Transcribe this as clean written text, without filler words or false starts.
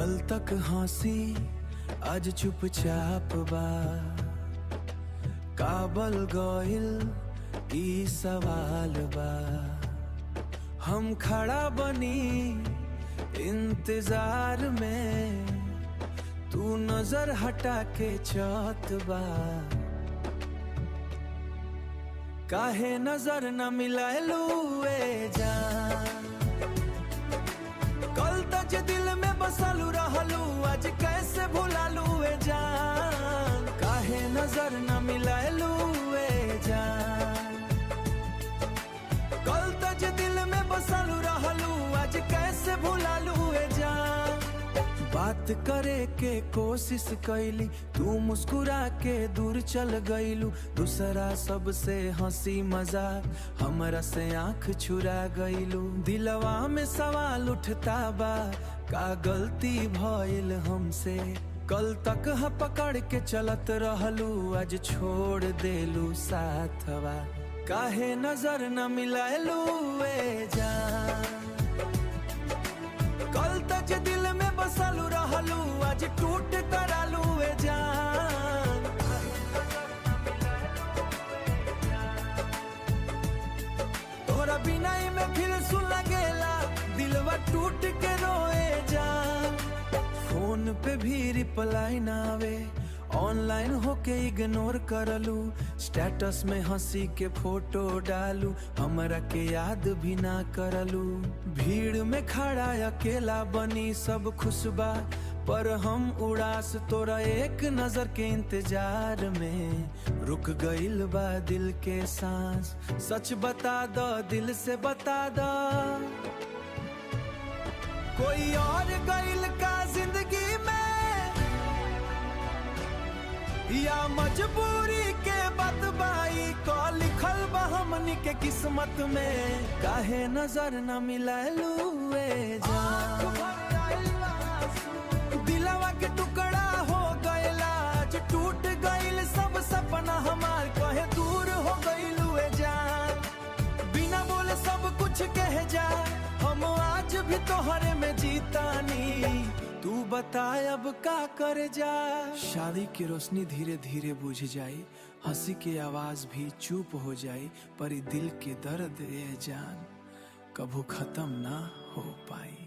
कल तक हंसी आज चुपचाप बा, काबल गइल ई सवाल बा। हम खड़ा बनी इंतजार में, तू नजर हटा के चौथ बा। काहे नजर न मिलालू ए जान, कल तक दिल में बसलू रहलू, आज कैसे भुलालू ए जान। काहे नजर न मिलालू ए जान, कल तक दिल में बसलू रहलू, आज कैसे भुलालू ए जान। बात करे के कोशिश कैली, तू मुस्कुरा के दूर चल गईलू। दूसरा सबसे हंसी मजाक, हमरा से आंख छुरा गईलू। दिलवा में सवाल उठता बा, का गलती भइल हमसे। कल तक पकड़ के चलत रहलू, आज छोड़ देलू साथवा। काहे नजर न मिलालू ए जान, कल तक दिल में बसलू रहलू, आज टूट करालू ए जान। तोरा बिना ही में फिर सुन लगेला, दिलवा टूट के रोए जान। फोन पे भी रिप्लाई ना आवे, ऑनलाइन होके इग्नोर करलू। स्टेटस में हंसी के फोटो डालू, हमरा के याद भी ना करलू। भीड़ में खड़ा अकेला बनी सब खुशबा, पर हम उड़ास तोरा एक नजर के इंतजार में। रुक गइल बा दिल के सांस, सच बता दो दिल से बता दो। कोई और गइल का जिंदगी में, या मजबूरी के बदबाई को लिखल बा हमनी के किस्मत में। काहे नजर न मिलालू ए जान, दिलवा के टुकड़ा हो गइला, आज टूट गइल सब सपना हमार। कहे दूर हो गइलू ए जान, बिना बोले सब कुछ कह जा। हम आज भी तोहरे में जीतानी, तू बता अब का कर जा। शादी की रोशनी धीरे धीरे बुझ जाई, हंसी की आवाज भी चुप हो जाई। पर दिल के दर्द ए जान कभू खत्म ना हो पाई।